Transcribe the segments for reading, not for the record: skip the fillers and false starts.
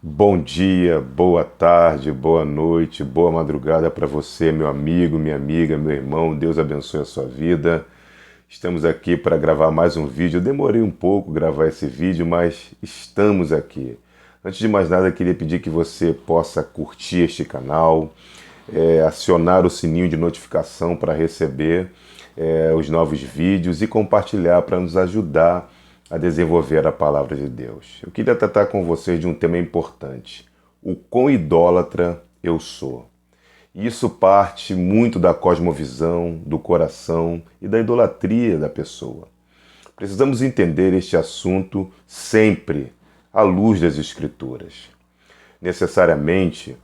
Bom dia, boa tarde, boa noite, boa madrugada para você, meu amigo, minha amiga, meu irmão. Deus abençoe a sua vida. Estamos aqui para gravar mais um vídeo. Eu demorei um pouco gravar esse vídeo, mas estamos aqui. Antes de mais nada, eu queria pedir que você possa curtir este canal, acionar o sininho de notificação para receber os novos vídeos e compartilhar para nos ajudar a desenvolver a palavra de Deus. Eu queria tratar com vocês de um tema importante: o quão idólatra eu sou. Isso parte muito da cosmovisão, do coração e da idolatria da pessoa. Precisamos entender este assunto sempre à luz das Escrituras. Necessariamente,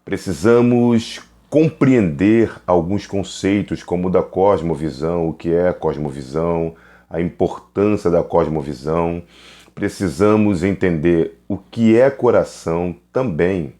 precisamos compreender alguns conceitos, como o da cosmovisão, o que é a cosmovisão, a importância da cosmovisão. Precisamos entender o que é coração também.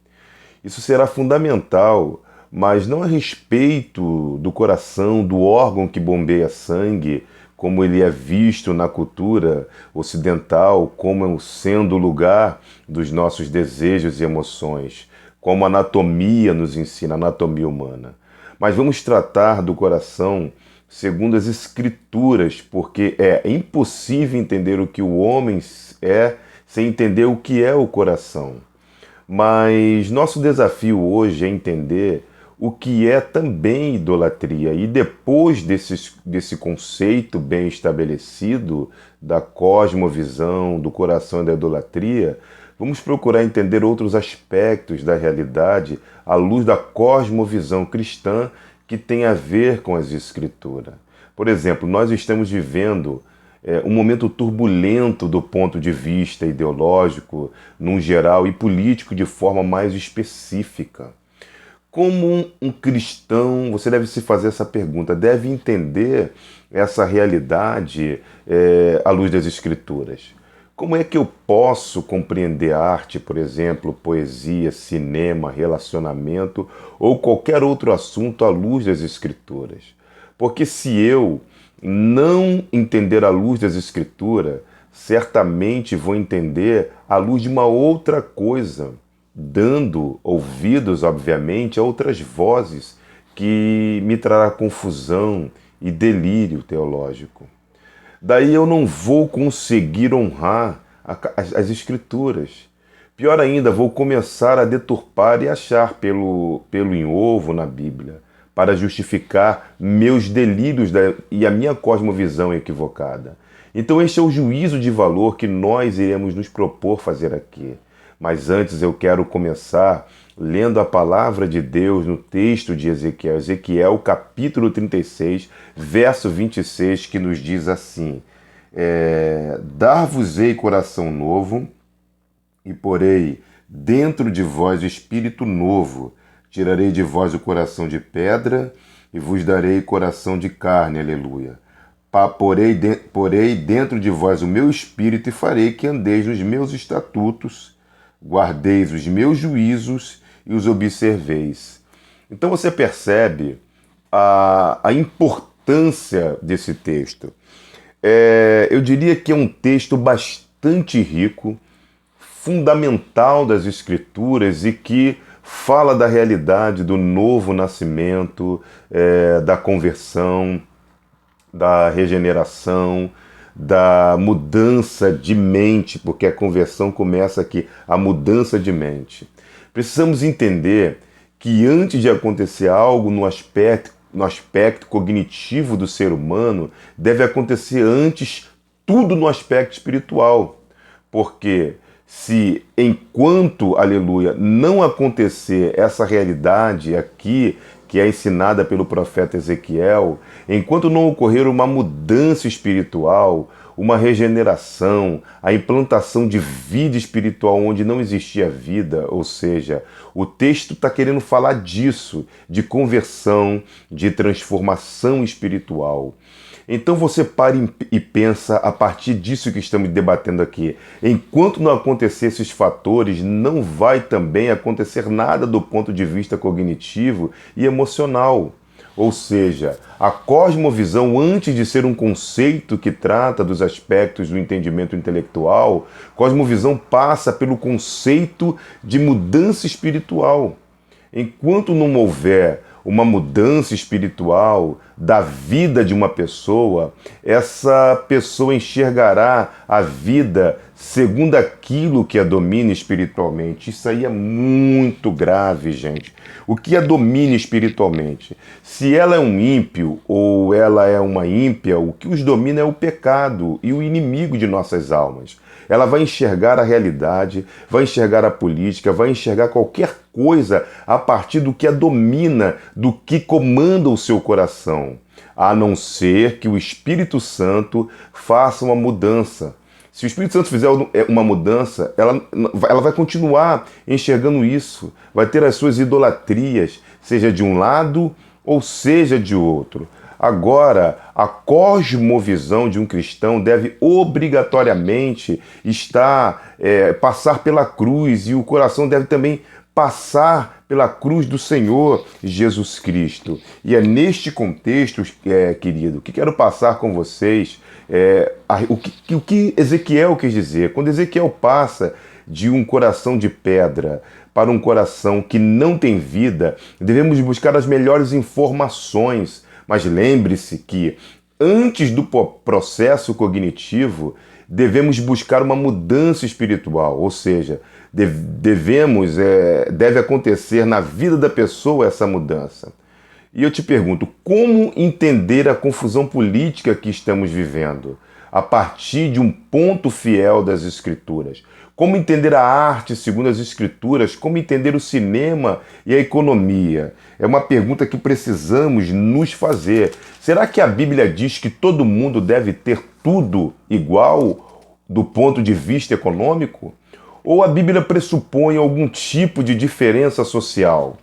Isso será fundamental, mas não a respeito do coração, do órgão que bombeia sangue, como ele é visto na cultura ocidental, como sendo o lugar dos nossos desejos e emoções, como a anatomia nos ensina, a anatomia humana. Mas vamos tratar do coração segundo as Escrituras, porque é impossível entender o que o homem é sem entender o que é o coração. Mas nosso desafio hoje é entender o que é também idolatria. E depois desse conceito bem estabelecido da cosmovisão, do coração e da idolatria, vamos procurar entender outros aspectos da realidade à luz da cosmovisão cristã que tem a ver com as Escrituras. Por exemplo, nós estamos vivendo um momento turbulento do ponto de vista ideológico, num geral, e político de forma mais específica. Como um cristão, você deve se fazer essa pergunta, deve entender essa realidade à luz das Escrituras. Como é que eu posso compreender arte, por exemplo, poesia, cinema, relacionamento ou qualquer outro assunto à luz das Escrituras? Porque se eu não entender à luz das Escrituras, certamente vou entender à luz de uma outra coisa, dando ouvidos, obviamente, a outras vozes que me trará confusão e delírio teológico. Daí eu não vou conseguir honrar as Escrituras. Pior ainda, vou começar a deturpar e achar pelo em ovo na Bíblia, para justificar meus delírios e a minha cosmovisão equivocada. Então este é o juízo de valor que nós iremos nos propor fazer aqui. Mas antes eu quero começar lendo a palavra de Deus no texto de Ezequiel, Ezequiel capítulo 36, verso 26, que nos diz assim: Dar-vos-ei coração novo, e porei dentro de vós espírito novo. Tirarei de vós o coração de pedra, e vos darei coração de carne, aleluia. Porei dentro de vós o meu espírito, e farei que andeis nos meus estatutos, guardeis os meus juízos e os observeis. Então você percebe a importância desse texto. Eu diria que é um texto bastante rico, fundamental das Escrituras e que fala da realidade do novo nascimento, da conversão, da regeneração, da mudança de mente, porque a conversão começa aqui, a mudança de mente. Precisamos entender que antes de acontecer algo no aspecto cognitivo do ser humano, deve acontecer antes tudo no aspecto espiritual. Porque se enquanto, aleluia, não acontecer essa realidade aqui, que é ensinada pelo profeta Ezequiel, enquanto não ocorrer uma mudança espiritual, uma regeneração, a implantação de vida espiritual onde não existia vida, ou seja, o texto está querendo falar disso, de conversão, de transformação espiritual. Então você para e pensa a partir disso que estamos debatendo aqui. Enquanto não acontecer esses fatores, não vai também acontecer nada do ponto de vista cognitivo e emocional. Ou seja, a cosmovisão, antes de ser um conceito que trata dos aspectos do entendimento intelectual, cosmovisão passa pelo conceito de mudança espiritual. Enquanto não houver uma mudança espiritual da vida de uma pessoa, essa pessoa enxergará a vida segundo aquilo que a domina espiritualmente. Isso aí é muito grave, gente. O que a domina espiritualmente? Se ela é um ímpio ou ela é uma ímpia, o que os domina é o pecado e o inimigo de nossas almas. Ela vai enxergar a realidade, vai enxergar a política, vai enxergar qualquer coisa a partir do que a domina, do que comanda o seu coração, a não ser que o Espírito Santo faça uma mudança. Se o Espírito Santo fizer uma mudança, ela vai continuar enxergando isso, vai ter as suas idolatrias, seja de um lado ou seja de outro. Agora, a cosmovisão de um cristão deve obrigatoriamente passar pela cruz, e o coração deve também passar pela cruz do Senhor Jesus Cristo. E é neste contexto, querido, que quero passar com vocês o que Ezequiel quis dizer. Quando Ezequiel passa de um coração de pedra para um coração que não tem vida, devemos buscar as melhores informações. Mas lembre-se que, antes do processo cognitivo, devemos buscar uma mudança espiritual, ou seja, deve acontecer na vida da pessoa essa mudança. E eu te pergunto, como entender a confusão política que estamos vivendo a partir de um ponto fiel das Escrituras? Como entender a arte segundo as Escrituras? Como entender o cinema e a economia? É uma pergunta que precisamos nos fazer. Será que a Bíblia diz que todo mundo deve ter tudo igual do ponto de vista econômico? Ou a Bíblia pressupõe algum tipo de diferença social?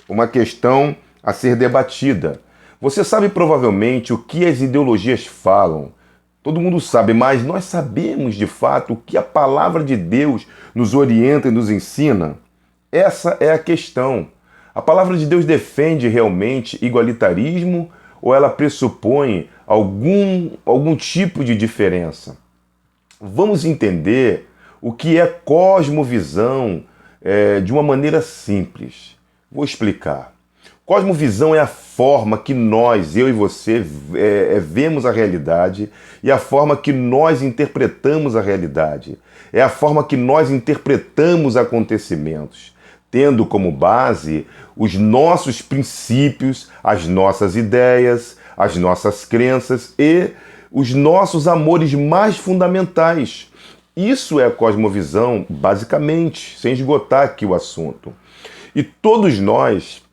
Uma questão a ser debatida. Você sabe provavelmente o que as ideologias falam. Todo mundo sabe, mas nós sabemos de fato o que a palavra de Deus nos orienta e nos ensina? Essa é a questão. A palavra de Deus defende realmente igualitarismo ou ela pressupõe algum tipo de diferença? Vamos entender o que é cosmovisão de uma maneira simples. Vou explicar. Cosmovisão é a forma que nós, eu e você, vemos a realidade e a forma que nós interpretamos a realidade. É a forma que nós interpretamos acontecimentos, tendo como base os nossos princípios, as nossas ideias, as nossas crenças e os nossos amores mais fundamentais. Isso é a cosmovisão, basicamente, sem esgotar aqui o assunto. E todos nós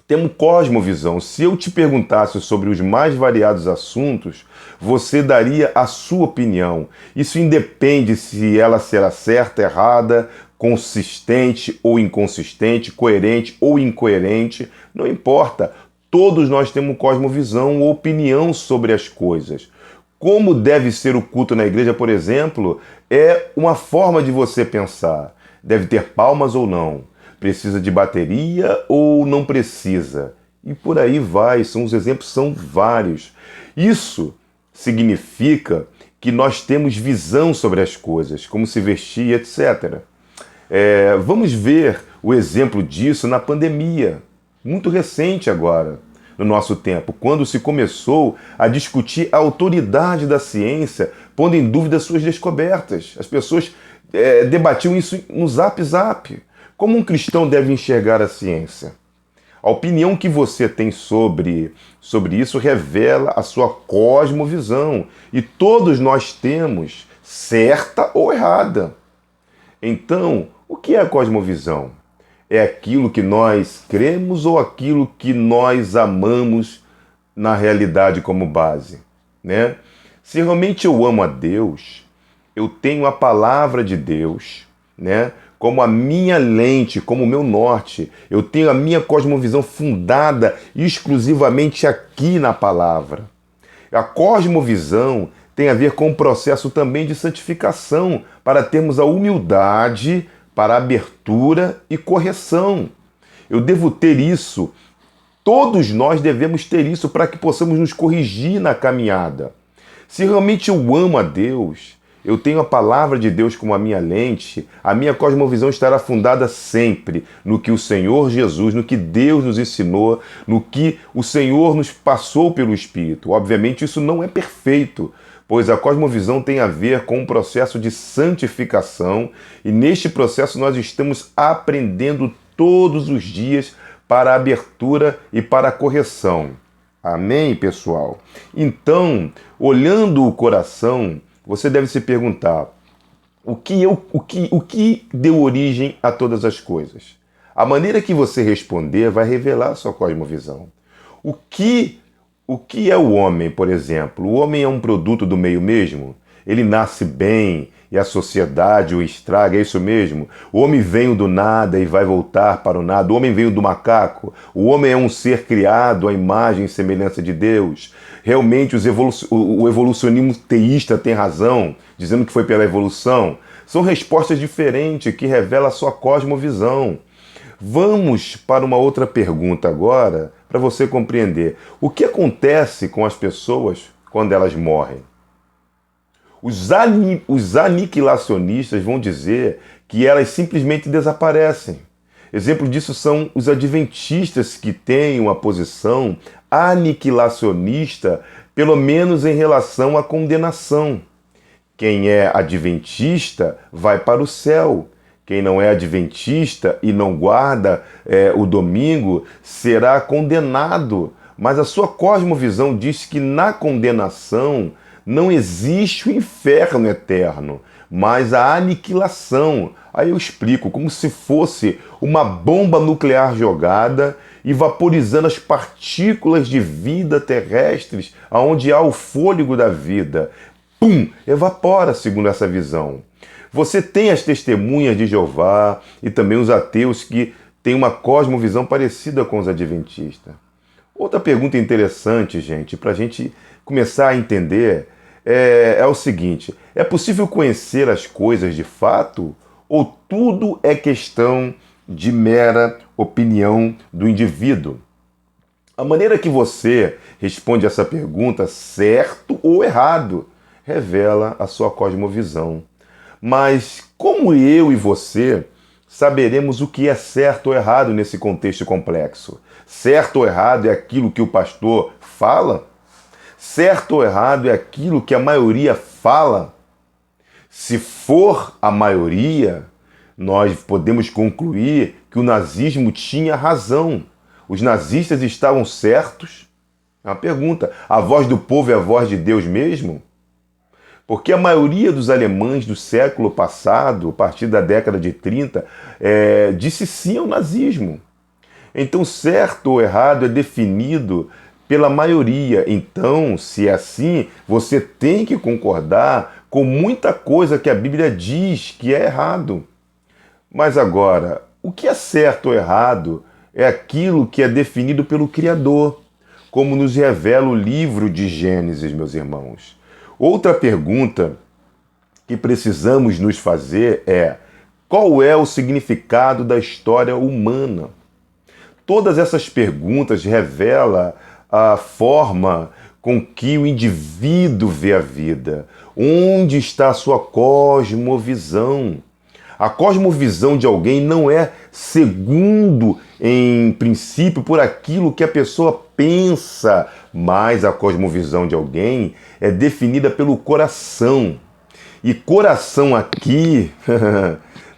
temos cosmovisão. Se eu te perguntasse sobre os mais variados assuntos, você daria a sua opinião. Isso independe se ela será certa, errada, consistente ou inconsistente, coerente ou incoerente, não importa. Todos nós temos cosmovisão ou opinião sobre as coisas. Como deve ser o culto na igreja, por exemplo, é uma forma de você pensar. Deve ter palmas ou não? Precisa de bateria ou não precisa? E por aí vai, os exemplos são vários. Isso significa que nós temos visão sobre as coisas, como se vestir, etc. Vamos ver o exemplo disso na pandemia, muito recente agora, no nosso tempo, quando se começou a discutir a autoridade da ciência, pondo em dúvida suas descobertas. As pessoas debatiam isso no Zap Zap. Como um cristão deve enxergar a ciência? A opinião que você tem sobre isso revela a sua cosmovisão. E todos nós temos, certa ou errada. Então, o que é a cosmovisão? É aquilo que nós cremos ou aquilo que nós amamos na realidade como base, né? Se realmente eu amo a Deus, eu tenho a palavra de Deus, né, como a minha lente, como o meu norte. Eu tenho a minha cosmovisão fundada exclusivamente aqui na palavra. A cosmovisão tem a ver com o processo também de santificação, para termos a humildade para abertura e correção. Eu devo ter isso Todos nós devemos ter isso para que possamos nos corrigir na caminhada. Se realmente eu amo a Deus, eu tenho a palavra de Deus como a minha lente, a minha cosmovisão estará fundada sempre no que o Senhor Jesus, no que Deus nos ensinou, no que o Senhor nos passou pelo Espírito. Obviamente isso não é perfeito, pois a cosmovisão tem a ver com um processo de santificação e neste processo nós estamos aprendendo todos os dias para a abertura e para a correção. Amém, pessoal? Então, olhando o coração, você deve se perguntar: o que deu origem a todas as coisas? A maneira que você responder vai revelar a sua cosmovisão. O que é o homem, por exemplo? O homem é um produto do meio mesmo? Ele nasce bem e a sociedade o estraga, é isso mesmo? O homem veio do nada e vai voltar para o nada. O homem veio do macaco. O homem é um ser criado à imagem e semelhança de Deus. Realmente o evolucionismo teísta tem razão, dizendo que foi pela evolução. São respostas diferentes que revelam a sua cosmovisão. Vamos para uma outra pergunta agora, para você compreender. O que acontece com as pessoas quando elas morrem? Os aniquilacionistas vão dizer que elas simplesmente desaparecem. Exemplo disso são os adventistas, que têm uma posição aniquilacionista, pelo menos em relação à condenação. Quem é adventista vai para o céu. Quem não é adventista e não guarda o domingo será condenado. Mas a sua cosmovisão diz que na condenação não existe o inferno eterno, mas a aniquilação. Aí eu explico, como se fosse uma bomba nuclear jogada e vaporizando as partículas de vida terrestres, aonde há o fôlego da vida. Pum! Evapora, segundo essa visão. Você tem as testemunhas de Jeová e também os ateus que têm uma cosmovisão parecida com os adventistas. Outra pergunta interessante, gente, para a gente começar a entender é o seguinte: é possível conhecer as coisas de fato ou tudo é questão de mera opinião do indivíduo? A maneira que você responde essa pergunta, certo ou errado, revela a sua cosmovisão. Mas como eu e você saberemos o que é certo ou errado nesse contexto complexo? Certo ou errado é aquilo que o pastor fala? Certo ou errado é aquilo que a maioria fala? Se for a maioria, nós podemos concluir que o nazismo tinha razão. Os nazistas estavam certos? É uma pergunta. A voz do povo é a voz de Deus mesmo? Porque a maioria dos alemães do século passado, a partir da década de 30, disse sim ao nazismo. Então, certo ou errado é definido pela maioria. Então, se é assim, você tem que concordar com muita coisa que a Bíblia diz que é errado. Mas agora, o que é certo ou errado é aquilo que é definido pelo Criador, como nos revela o livro de Gênesis, meus irmãos. Outra pergunta que precisamos nos fazer é: qual é o significado da história humana? Todas essas perguntas revelam a forma com que o indivíduo vê a vida. Onde está a sua cosmovisão? A cosmovisão de alguém não é segundo, em princípio, por aquilo que a pessoa pensa, mas a cosmovisão de alguém é definida pelo coração. E coração aqui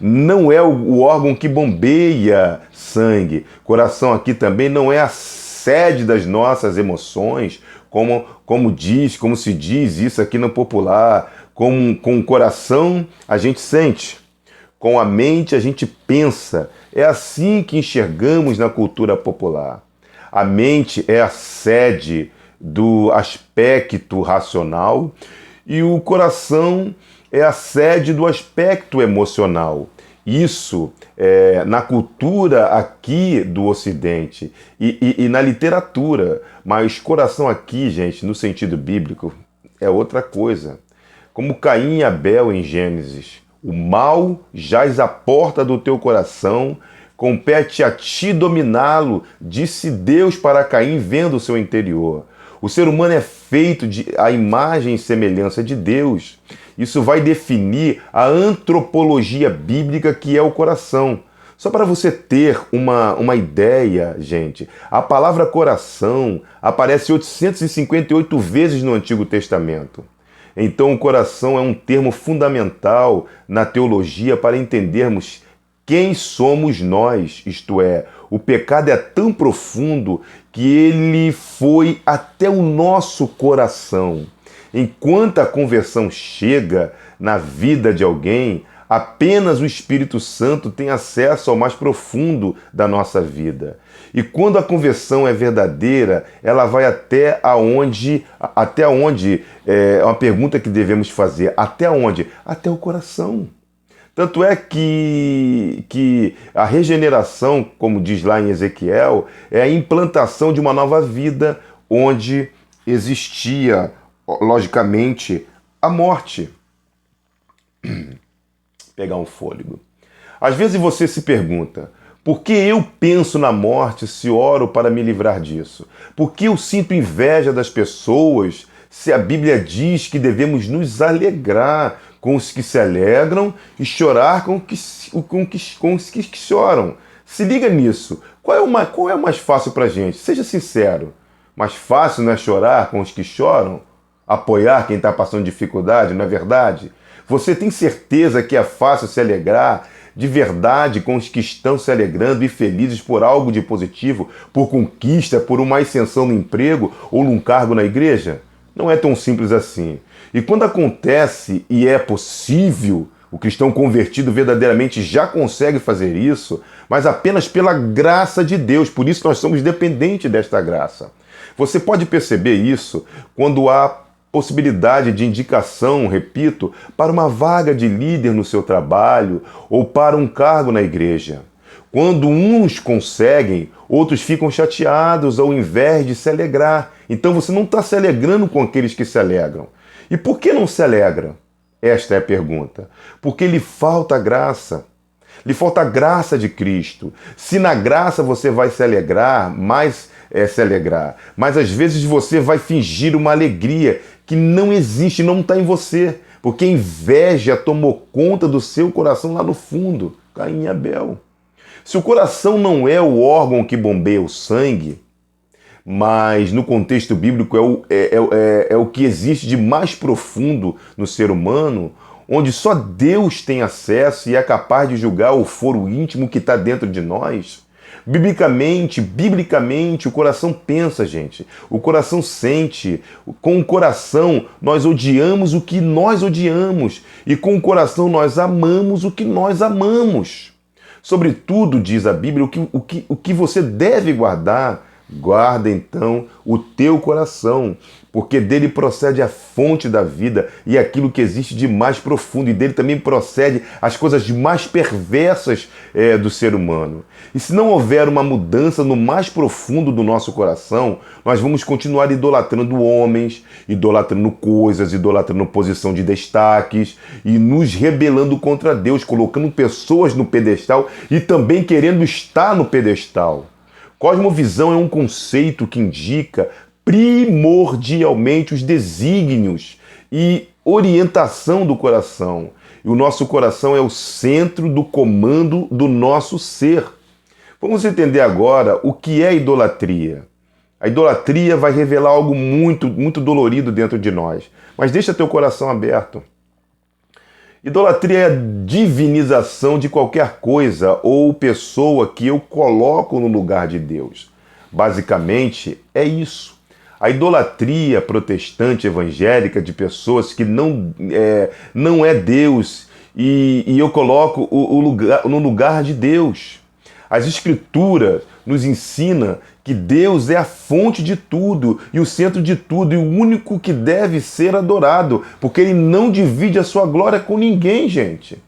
não é o órgão que bombeia sangue. Coração aqui também não é a sede das nossas emoções, como se diz isso aqui no popular. Com o coração a gente sente, com a mente a gente pensa. É assim que enxergamos na cultura popular. A mente é a sede do aspecto racional e o coração é a sede do aspecto emocional. Isso na cultura aqui do Ocidente e na literatura. Mas coração aqui, gente, no sentido bíblico, é outra coisa. Como Caim e Abel em Gênesis. O mal jaz à porta do teu coração, compete a ti dominá-lo, disse Deus para Caim vendo o seu interior. O ser humano é feito à imagem e semelhança de Deus. Isso vai definir a antropologia bíblica, que é o coração. Só para você ter uma ideia, gente, a palavra coração aparece 858 vezes no Antigo Testamento. Então, o coração é um termo fundamental na teologia para entendermos quem somos nós, isto é, o pecado é tão profundo que ele foi até o nosso coração. Enquanto a conversão chega na vida de alguém, apenas o Espírito Santo tem acesso ao mais profundo da nossa vida. E quando a conversão é verdadeira, ela vai até onde é uma pergunta que devemos fazer, até onde? Até o coração. Tanto é que a regeneração, como diz lá em Ezequiel, é a implantação de uma nova vida onde existia, logicamente, a morte. Pegar um fôlego. Às vezes você se pergunta, por que eu penso na morte se oro para me livrar disso? Por que eu sinto inveja das pessoas se a Bíblia diz que devemos nos alegrar com os que se alegram e chorar com os que choram? Se liga nisso. Qual é o mais fácil para a gente? Seja sincero. Mais fácil não é chorar com os que choram? Apoiar quem está passando dificuldade, não é verdade? Você tem certeza que é fácil se alegrar de verdade com os que estão se alegrando e felizes por algo de positivo, por conquista, por uma ascensão no emprego ou num cargo na igreja? Não é tão simples assim. E quando acontece e é possível, o cristão convertido verdadeiramente já consegue fazer isso, mas apenas pela graça de Deus. Por isso nós somos dependentes desta graça. Você pode perceber isso quando há possibilidade de indicação, repito, para uma vaga de líder no seu trabalho ou para um cargo na igreja. Quando uns conseguem, outros ficam chateados ao invés de se alegrar. Então você não está se alegrando com aqueles que se alegram. E por que não se alegra? Esta é a pergunta. Porque lhe falta graça. Lhe falta a graça de Cristo. Se na graça você vai se alegrar, mas às vezes você vai fingir uma alegria que não existe, não está em você, porque a inveja tomou conta do seu coração lá no fundo. Caim e Abel. Se o coração não é o órgão que bombeia o sangue, mas no contexto bíblico é o que existe de mais profundo no ser humano, onde só Deus tem acesso e é capaz de julgar o foro íntimo que está dentro de nós. Biblicamente, o coração pensa, gente. O coração sente. Com o coração, nós odiamos o que nós odiamos. E com o coração, nós amamos o que nós amamos. Sobretudo, diz a Bíblia, o que você deve guardar, guarda então o teu coração, porque dele procede a fonte da vida e aquilo que existe de mais profundo, e dele também procede as coisas mais perversas do ser humano. E se não houver uma mudança no mais profundo do nosso coração, nós vamos continuar idolatrando homens, idolatrando coisas, idolatrando posição de destaques e nos rebelando contra Deus, colocando pessoas no pedestal e também querendo estar no pedestal. Cosmovisão é um conceito que indica primordialmente os desígnios e orientação do coração. E o nosso coração é o centro do comando do nosso ser. Vamos entender agora o que é idolatria. A idolatria vai revelar algo muito, muito dolorido dentro de nós. Mas deixa teu coração aberto. Idolatria é a divinização de qualquer coisa ou pessoa que eu coloco no lugar de Deus. Basicamente, é isso. A idolatria protestante evangélica de pessoas que não é Deus e eu coloco no lugar de Deus. As Escrituras nos ensinam que Deus é a fonte de tudo e o centro de tudo e o único que deve ser adorado, porque Ele não divide a sua glória com ninguém, gente.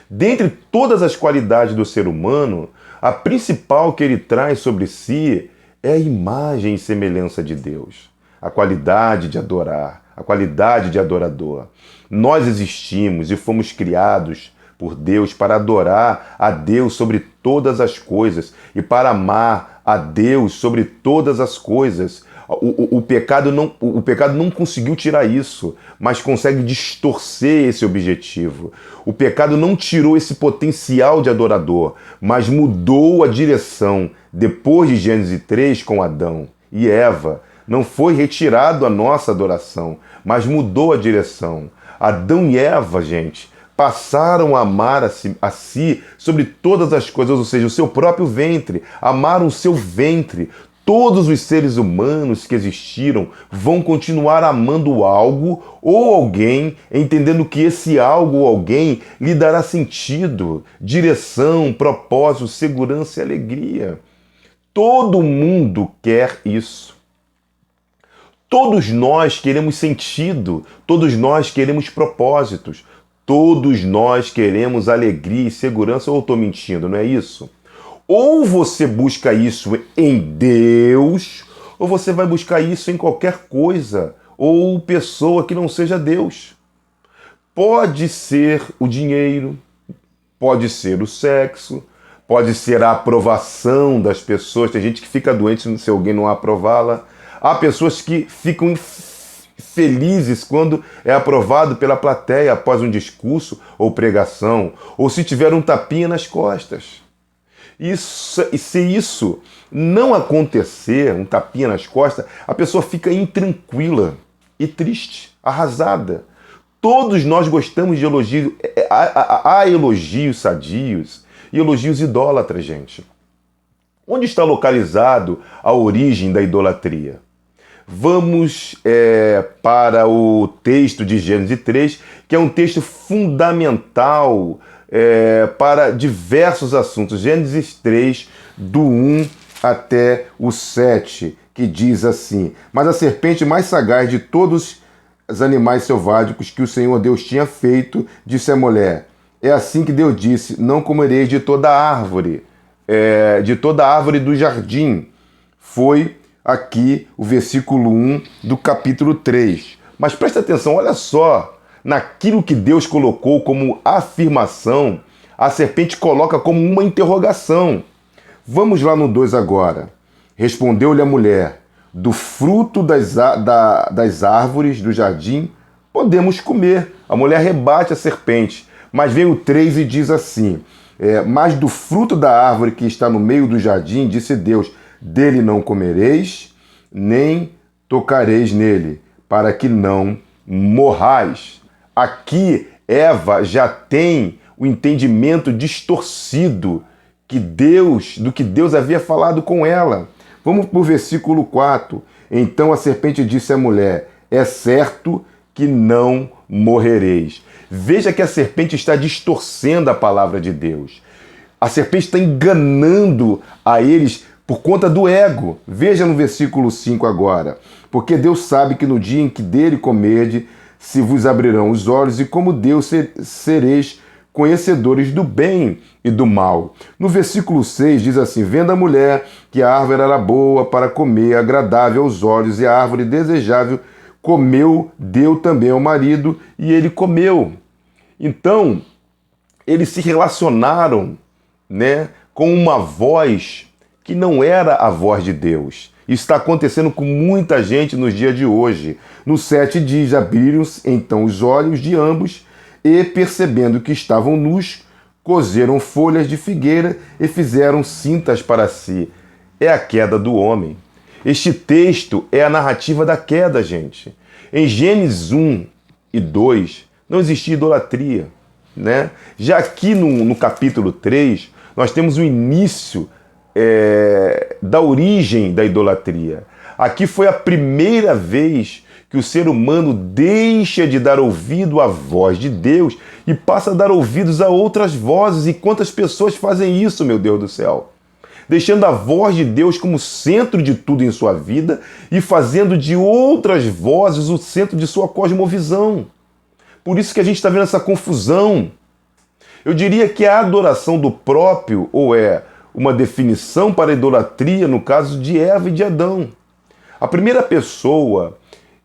Dentre todas as qualidades do ser humano, a principal que ele traz sobre si é a imagem e semelhança de Deus, a qualidade de adorar, a qualidade de adorador. Nós existimos e fomos criados por Deus, para adorar a Deus sobre todas as coisas e para amar a Deus sobre todas as coisas. O pecado não conseguiu tirar isso, mas consegue distorcer esse objetivo. O pecado não tirou esse potencial de adorador, mas mudou a direção depois de Gênesis 3 com Adão e Eva. Não foi retirado a nossa adoração, mas mudou a direção. Adão e Eva, gente, passaram a amar a si sobre todas as coisas, ou seja, o seu próprio ventre, amaram o seu ventre. Todos os seres humanos que existiram vão continuar amando algo ou alguém, entendendo que esse algo ou alguém lhe dará sentido, direção, propósito, segurança e alegria. Todo mundo quer isso. Todos nós queremos sentido, todos nós queremos propósitos, todos nós queremos alegria e segurança, ou eu estou mentindo, não é isso? Ou você busca isso em Deus, ou você vai buscar isso em qualquer coisa ou pessoa que não seja Deus. Pode ser o dinheiro, pode ser o sexo, pode ser a aprovação das pessoas. Tem gente que fica doente se alguém não aprová-la. Há pessoas que ficam felizes quando é aprovado pela plateia após um discurso ou pregação, ou se tiver um tapinha nas costas. E se isso não acontecer, um tapinha nas costas, a pessoa fica intranquila e triste, arrasada. Todos nós gostamos de elogios. Há elogios sadios e elogios idólatras, gente. Onde está localizado a origem da idolatria? Vamos para o texto de Gênesis 3, que é um texto fundamental para diversos assuntos. Gênesis 3, do 1 até o 7, que diz assim: Mas a serpente mais sagaz de todos os animais selváticos que o Senhor Deus tinha feito, disse à mulher: É assim que Deus disse, não comereis de toda árvore do jardim. Foi aqui o versículo 1 do capítulo 3. Mas presta atenção, olha só, naquilo que Deus colocou como afirmação, a serpente coloca como uma interrogação. Vamos lá no 2 agora. Respondeu-lhe a mulher: do fruto das árvores do jardim podemos comer. A mulher rebate a serpente. Mas vem o 3 e diz assim: mas do fruto da árvore que está no meio do jardim, disse Deus, dele não comereis, nem tocareis nele, para que não morrais. Aqui, Eva já tem o entendimento distorcido do que Deus havia falado com ela. Vamos para o versículo 4. Então a serpente disse à mulher: é certo que não morrereis. Veja que a serpente está distorcendo a palavra de Deus. A serpente está enganando a eles por conta do ego. Veja no versículo 5 agora. Porque Deus sabe que no dia em que dele comerdes, se vos abrirão os olhos, e como Deus sereis conhecedores do bem e do mal. No versículo 6 diz assim: vendo a mulher que a árvore era boa para comer, agradável aos olhos, e a árvore desejável, comeu, deu também ao marido, e ele comeu. Então, eles se relacionaram, com uma voz que não era a voz de Deus. Isso está acontecendo com muita gente nos dias de hoje. No 7 diz: abriram então os olhos de ambos, e percebendo que estavam nus, coseram folhas de figueira e fizeram cintas para si. É a queda do homem. Este texto é a narrativa da queda, gente. Em Gênesis 1 e 2 não existia idolatria, Já aqui no capítulo 3, nós temos o início da origem da idolatria. Aqui foi a primeira vez que o ser humano deixa de dar ouvido à voz de Deus e passa a dar ouvidos a outras vozes. E quantas pessoas fazem isso, meu Deus do céu? Deixando a voz de Deus como centro de tudo em sua vida e fazendo de outras vozes o centro de sua cosmovisão. Por isso que a gente está vendo essa confusão. Eu diria que a adoração do próprio, ou uma definição para a idolatria no caso de Eva e de Adão. A primeira pessoa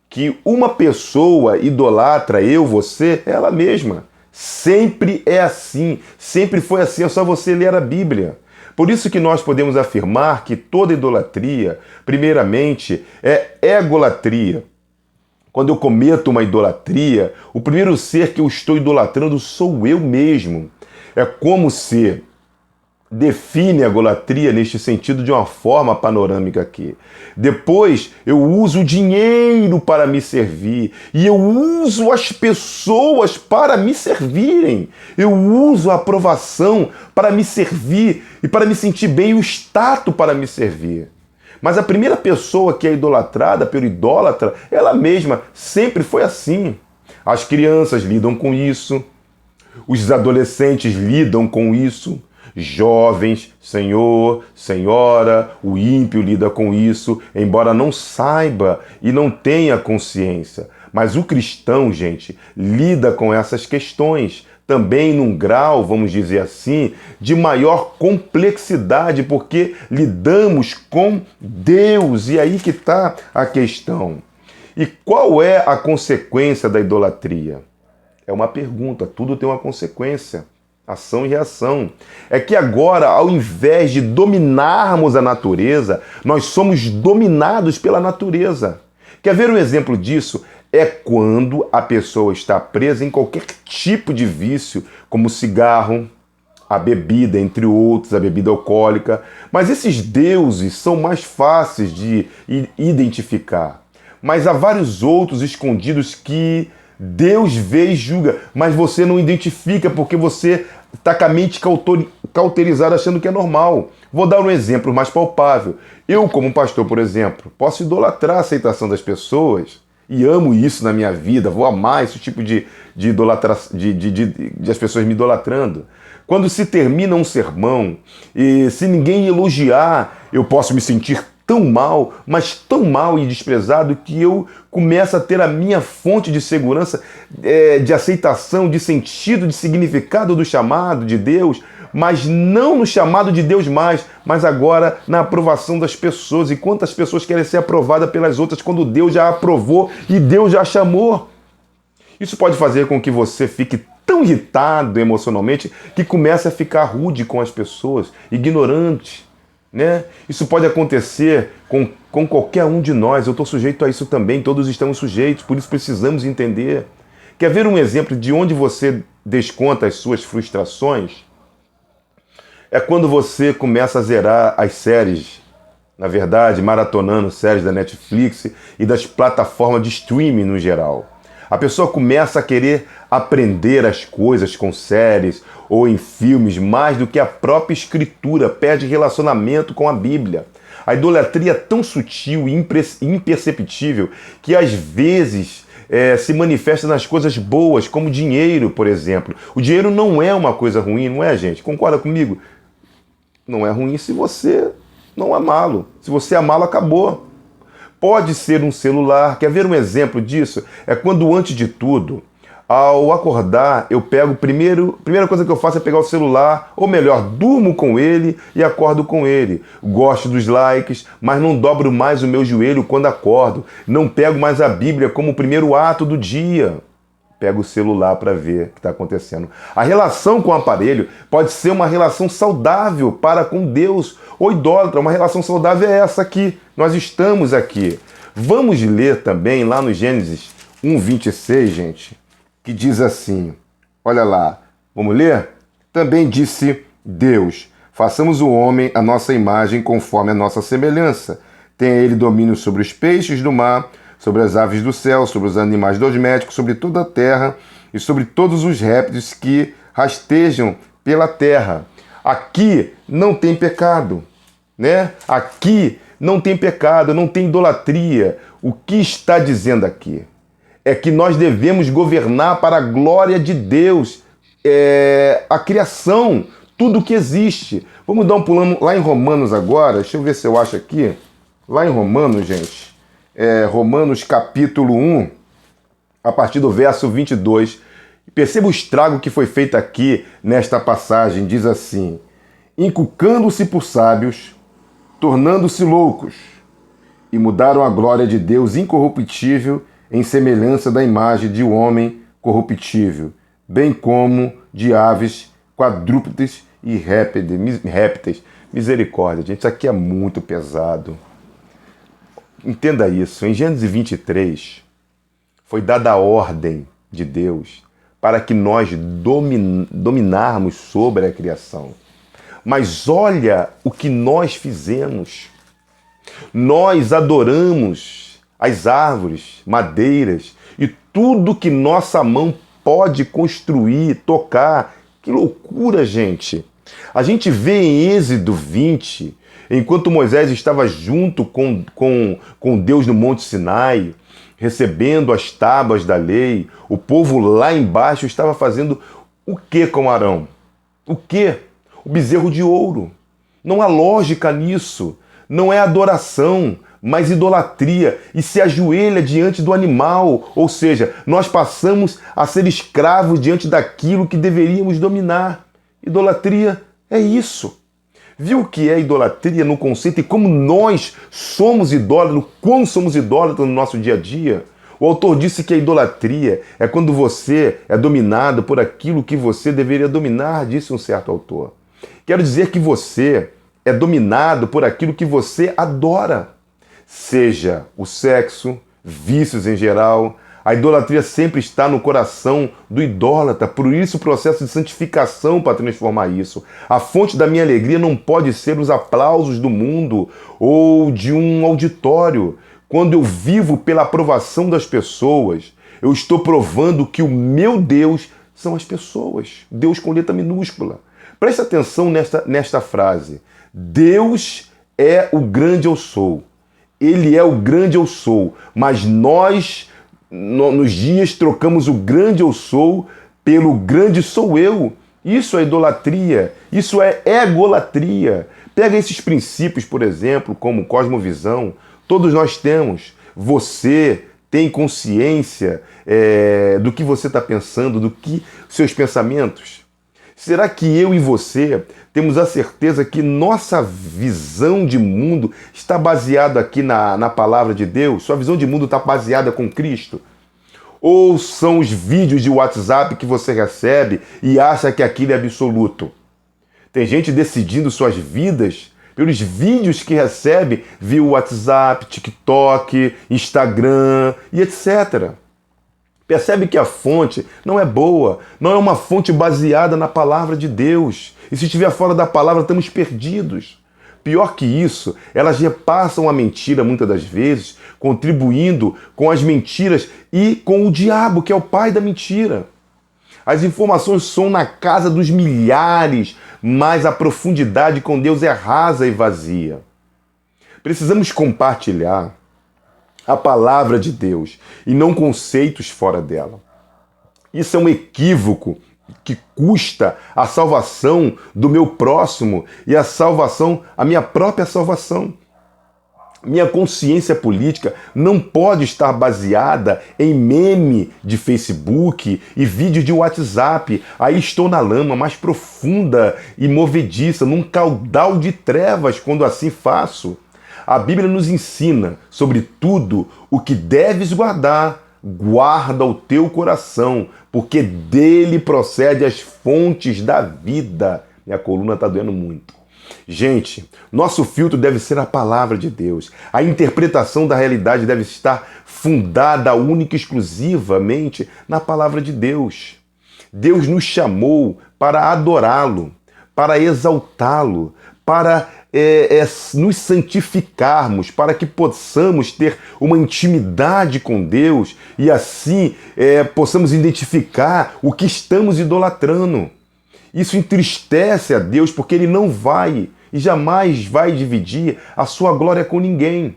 que uma pessoa idolatra, eu, você, é ela mesma. Sempre é assim, sempre foi assim, é só você ler a Bíblia. Por isso que nós podemos afirmar que toda idolatria, primeiramente, é egolatria. Quando eu cometo uma idolatria, o primeiro ser que eu estou idolatrando sou eu mesmo. É como se define a egolatria neste sentido de uma forma panorâmica aqui. Depois, eu uso o dinheiro para me servir e eu uso as pessoas para me servirem. Eu uso a aprovação para me servir e para me sentir bem, e o status para me servir. Mas a primeira pessoa que é idolatrada pelo idólatra, ela mesma sempre foi assim. As crianças lidam com isso, os adolescentes lidam com isso, jovens, senhor, senhora, o ímpio lida com isso, embora não saiba e não tenha consciência. Mas o cristão, gente, lida com essas questões também num grau, vamos dizer assim, de maior complexidade, porque lidamos com Deus, e aí que está a questão. E qual é a consequência da idolatria? É uma pergunta, tudo tem uma consequência. Ação e reação. É que agora, ao invés de dominarmos a natureza, nós somos dominados pela natureza. Quer ver um exemplo disso? É quando a pessoa está presa em qualquer tipo de vício, como cigarro, a bebida, entre outros, a bebida alcoólica. Mas esses deuses são mais fáceis de identificar. Mas há vários outros escondidos que Deus vê e julga, mas você não identifica porque você está com a mente cauterizada achando que é normal. Vou dar um exemplo mais palpável. Eu, como pastor, por exemplo, posso idolatrar a aceitação das pessoas e amo isso na minha vida, vou amar esse tipo de as pessoas me idolatrando. Quando se termina um sermão e se ninguém elogiar, eu posso me sentir tão mal, mas tão mal e desprezado que eu começo a ter a minha fonte de segurança, de aceitação, de sentido, de significado do chamado de Deus, mas não no chamado de Deus mais, mas agora na aprovação das pessoas. E quantas pessoas querem ser aprovadas pelas outras quando Deus já aprovou e Deus já chamou? Isso pode fazer com que você fique tão irritado emocionalmente que comece a ficar rude com as pessoas, ignorante. Né? Isso pode acontecer com qualquer um de nós. Eu estou sujeito a isso também, todos estamos sujeitos, por isso precisamos entender. Quer ver um exemplo de onde você desconta as suas frustrações? É quando você começa a zerar as séries, na verdade, maratonando séries da Netflix e das plataformas de streaming no geral. A pessoa começa a querer aprender as coisas com séries ou em filmes mais do que a própria escritura, perde relacionamento com a Bíblia. A idolatria é tão sutil e imperceptível que às vezes se manifesta nas coisas boas, como dinheiro, por exemplo. O dinheiro não é uma coisa ruim, não é, gente? Concorda comigo? Não é ruim se você não amá-lo. Se você amá-lo, acabou. Pode ser um celular. Quer ver um exemplo disso? É quando, antes de tudo, ao acordar, eu pego primeira coisa que eu faço é pegar o celular, ou melhor, durmo com ele e acordo com ele. Gosto dos likes, mas não dobro mais o meu joelho quando acordo. Não pego mais a Bíblia como o primeiro ato do dia. Pego o celular para ver o que está acontecendo. A relação com o aparelho pode ser uma relação saudável para com Deus ou idólatra. Uma relação saudável é essa aqui. Nós estamos aqui. Vamos ler também lá no Gênesis 1:26, gente, que diz assim, olha lá, vamos ler? Também disse Deus, façamos o homem à nossa imagem conforme a nossa semelhança. Tenha ele domínio sobre os peixes do mar, sobre as aves do céu, sobre os animais domésticos, sobre toda a terra e sobre todos os répteis que rastejam pela terra. Aqui não tem pecado, né? Aqui não tem pecado, não tem idolatria. O que está dizendo aqui é que nós devemos governar para a glória de Deus, a criação, tudo que existe. Vamos dar um pulando lá em Romanos agora, deixa eu ver se eu acho aqui. Lá em Romanos, gente, Romanos capítulo 1, a partir do verso 22. Perceba o estrago que foi feito aqui nesta passagem. Diz assim, inculcando-se por sábios, tornando-se loucos, e mudaram a glória de Deus incorruptível em semelhança da imagem de um homem corruptível. bem como de aves, quadrúpedes e répteis. Misericórdia, gente, isso aqui é muito pesado. Entenda isso, em Gênesis 23, foi dada a ordem de Deus para que nós dominarmos sobre a criação. Mas olha o que nós fizemos. Nós adoramos as árvores, madeiras e tudo que nossa mão pode construir, tocar. Que loucura, gente! A gente vê em Êxodo 20, enquanto Moisés estava junto com Deus no Monte Sinai, recebendo as tábuas da lei, o povo lá embaixo estava fazendo o que com Arão? O que? O bezerro de ouro. Não há lógica nisso. Não é adoração, mas idolatria. E se ajoelha diante do animal. Ou seja, nós passamos a ser escravos diante daquilo que deveríamos dominar. Idolatria é isso. Viu o que é idolatria no conceito e como nós somos idólatras, quão somos idólatras no nosso dia a dia? O autor disse que a idolatria é quando você é dominado por aquilo que você deveria dominar, disse um certo autor. Quero dizer que você é dominado por aquilo que você adora, seja o sexo, vícios em geral. A idolatria sempre está no coração do idólatra, por isso o processo de santificação para transformar isso. A fonte da minha alegria não pode ser os aplausos do mundo ou de um auditório. Quando eu vivo pela aprovação das pessoas, eu estou provando que o meu Deus são as pessoas. Deus com letra minúscula. Preste atenção nesta frase. Deus é o grande eu sou. Ele é o grande eu sou, mas nós nos dias trocamos o grande eu sou pelo grande sou eu. Isso é idolatria, isso é egolatria. Pega esses princípios, por exemplo, como cosmovisão, todos nós temos. Você tem consciência do que você está pensando, do que seus pensamentos? Será que eu e você temos a certeza que nossa visão de mundo está baseada aqui na palavra de Deus? Sua visão de mundo está baseada com Cristo? Ou são os vídeos de WhatsApp que você recebe e acha que aquilo é absoluto? Tem gente decidindo suas vidas pelos vídeos que recebe via WhatsApp, TikTok, Instagram e etc. Percebe que a fonte não é boa, não é uma fonte baseada na palavra de Deus. E se estiver fora da palavra, estamos perdidos. Pior que isso, elas repassam a mentira muitas das vezes, contribuindo com as mentiras e com o diabo, que é o pai da mentira. As informações são na casa dos milhares, mas a profundidade com Deus é rasa e vazia. Precisamos compartilhar a palavra de Deus e não conceitos fora dela. Isso é um equívoco que custa a salvação do meu próximo e a minha própria salvação. Minha consciência política não pode estar baseada em meme de Facebook e vídeo de WhatsApp. Aí estou na lama mais profunda e movediça, num caudal de trevas quando assim faço. A Bíblia nos ensina sobre tudo o que deves guardar. Guarda o teu coração, porque dele procede as fontes da vida. Minha coluna está doendo muito. Gente, nosso filtro deve ser a palavra de Deus. A interpretação da realidade deve estar fundada única e exclusivamente na palavra de Deus. Deus nos chamou para adorá-lo, para exaltá-lo, para nos santificarmos, para que possamos ter uma intimidade com Deus e assim possamos identificar o que estamos idolatrando. Isso entristece a Deus porque Ele não vai e jamais vai dividir a sua glória com ninguém.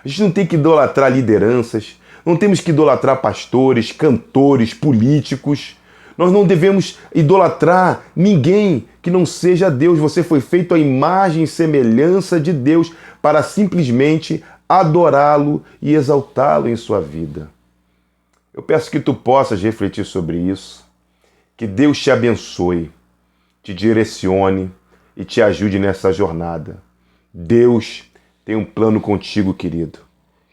A gente não tem que idolatrar lideranças, não temos que idolatrar pastores, cantores, políticos. Nós não devemos idolatrar ninguém que não seja Deus. Você foi feito à imagem e semelhança de Deus para simplesmente adorá-lo e exaltá-lo em sua vida. Eu peço que tu possas refletir sobre isso, que Deus te abençoe, te direcione e te ajude nessa jornada. Deus tem um plano contigo, querido,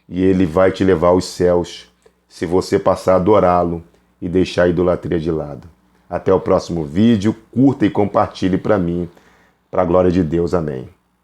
e Ele vai te levar aos céus se você passar a adorá-lo e deixar a idolatria de lado. Até o próximo vídeo. Curta e compartilhe para mim, para a glória de Deus. Amém.